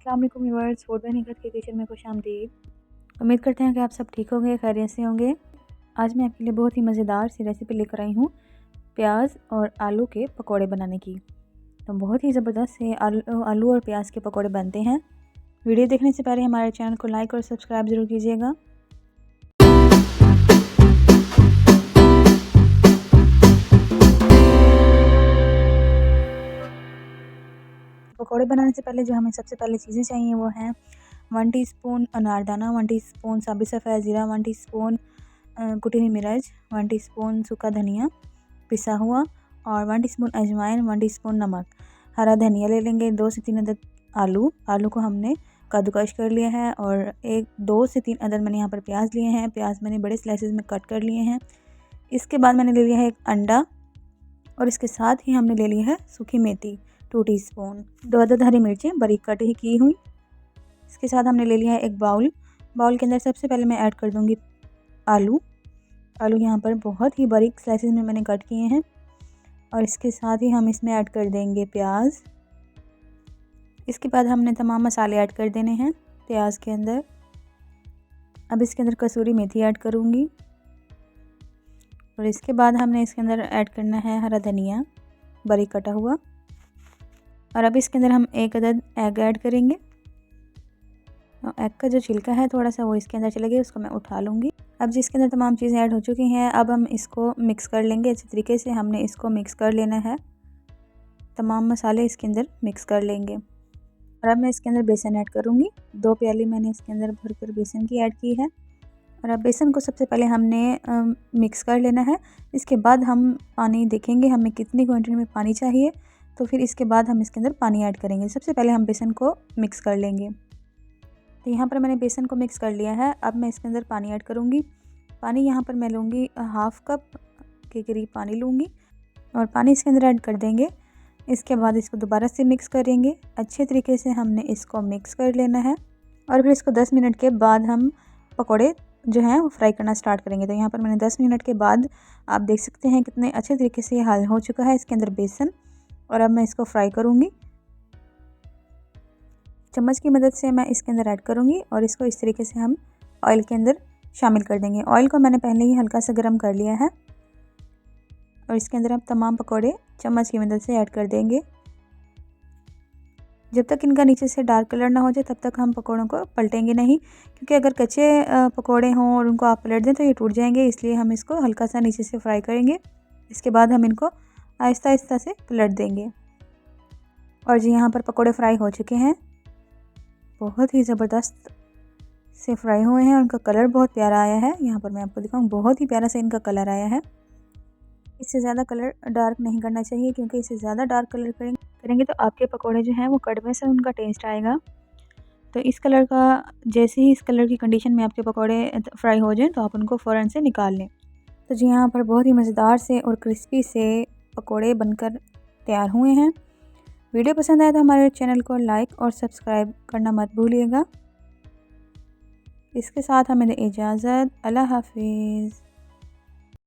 अस्सलाम वालेकुम viewers, food by Nikhat के किचन में खुशामदीद। उम्मीद करते हैं कि आप सब ठीक होंगे, खैरियत से होंगे। आज मैं आपके लिए बहुत ही मज़ेदार सी रेसिपी लेकर आई हूँ प्याज और आलू के पकोड़े बनाने की। तो बहुत ही ज़बरदस्त से आलू और प्याज के पकोड़े बनते हैं। वीडियो देखने से पहले हमारे चैनल को लाइक और सब्सक्राइब ज़रूर कीजिएगा। पकोड़े बनाने से पहले जो हमें सबसे पहले चीज़ें चाहिए वो हैं 1 टीस्पून अनारदाना, 1 टीस्पून साबित सफ़ेद ज़ीरा, 1 टीस्पून कुटी हुई मिर्च, 1 टीस्पून सूखा धनिया पिसा हुआ और 1 टीस्पून अजवाइन, 1 टीस्पून नमक। हरा धनिया ले लेंगे, 2 से 3 अदद आलू को हमने कद्दूकश कर लिया है और 2 से 3 अदद मैंने यहाँ पर प्याज लिए हैं। प्याज मैंने बड़े स्लाइसेस में कट कर लिए हैं। इसके बाद मैंने ले लिया है 1 अंडा और इसके साथ ही हमने ले लिया है सूखी मेथी 2 टीस्पून, 2 अदद हरी मिर्चें बारीक कट ही की हुई। इसके साथ हमने ले लिया है एक बाउल के अंदर सबसे पहले मैं ऐड कर दूंगी आलू यहाँ पर बहुत ही बारीक स्लाइसेस में मैंने कट किए हैं और इसके साथ ही हम इसमें ऐड कर देंगे प्याज। इसके बाद हमने तमाम मसाले ऐड कर देने हैं प्याज के अंदर। अब इसके अंदर कसूरी मेथी ऐड करूँगी और इसके बाद हमने इसके अंदर ऐड करना है हरा धनिया बारीक कटा हुआ और अब इसके अंदर हम 1 अदद एग ऐड करेंगे। एग का जो छिलका है थोड़ा सा वो इसके अंदर चला गया, उसको मैं उठा लूँगी। अब जिसके अंदर तमाम चीज़ें ऐड हो चुकी हैं, अब हम इसको मिक्स कर लेंगे अच्छे तरीके से। हमने इसको मिक्स कर लेना है, तमाम मसाले इसके अंदर मिक्स कर लेंगे। और अब मैं इसके अंदर बेसन ऐड करूँगी। 2 प्याली मैंने इसके अंदर भरकर बेसन की ऐड की है और अब बेसन को सबसे पहले हमने मिक्स कर लेना है। इसके बाद हम पानी देखेंगे हमें कितनी क्वान्टिटी में पानी चाहिए, तो फिर इसके बाद हम इसके अंदर पानी ऐड करेंगे। सबसे पहले हम बेसन को मिक्स कर लेंगे। तो यहाँ पर मैंने बेसन को मिक्स कर लिया है। अब मैं इसके अंदर पानी ऐड करूँगी। पानी यहाँ पर मैं लूँगी 1/2 कप के करीब पानी लूँगी और पानी इसके अंदर ऐड कर देंगे। इसके बाद इसको दोबारा से मिक्स करेंगे। अच्छे तरीके से हमने इसको मिक्स कर लेना है और फिर इसको 10 मिनट के बाद हम पकौड़े जो हैं वो फ्राई करना स्टार्ट करेंगे। तो यहाँ पर मैंने 10 मिनट के बाद आप देख सकते हैं कितने अच्छे तरीके से ये हल हो चुका है इसके अंदर बेसन। और अब मैं इसको फ्राई करूँगी। चम्मच की मदद से मैं इसके अंदर ऐड करूँगी और इसको इस तरीके से हम ऑयल के अंदर शामिल कर देंगे। ऑयल को मैंने पहले ही हल्का सा गर्म कर लिया है और इसके अंदर हम तमाम पकौड़े चम्मच की मदद से ऐड कर देंगे। जब तक इनका नीचे से डार्क कलर ना हो जाए तब तक हम पकौड़ों को पलटेंगे नहीं, क्योंकि अगर कच्चे पकौड़े हों और उनको आप पलट दें तो ये टूट जाएंगे। इसलिए हम इसको हल्का सा नीचे से फ्राई करेंगे। इसके बाद हम इनको आहिस्ता आहिस्ता से पलट देंगे। और जी यहाँ पर पकौड़े फ्राई हो चुके हैं, बहुत ही ज़बरदस्त से फ्राई हुए हैं। उनका कलर बहुत प्यारा आया है। यहाँ पर मैं आपको दिखाऊँ, बहुत ही प्यारा से इनका कलर आया है। इससे ज़्यादा कलर डार्क नहीं करना चाहिए, क्योंकि इससे ज़्यादा डार्क कलर करेंगे तो आपके पकोड़े जो हैं वो कड़वे से उनका टेस्ट आएगा। तो इस कलर का, जैसे ही इस कलर की कंडीशन में आपके पकोड़े फ्राई हो जाएं तो आप उनको फ़ौरन से निकाल लें। तो जी यहाँ पर बहुत ही मज़ेदार से और क्रिस्पी से पकोड़े बनकर तैयार हुए हैं। वीडियो पसंद आया तो हमारे चैनल को लाइक और सब्सक्राइब करना मत भूलिएगा। इसके साथ हमें इजाज़त। अल्लाह हाफिज़।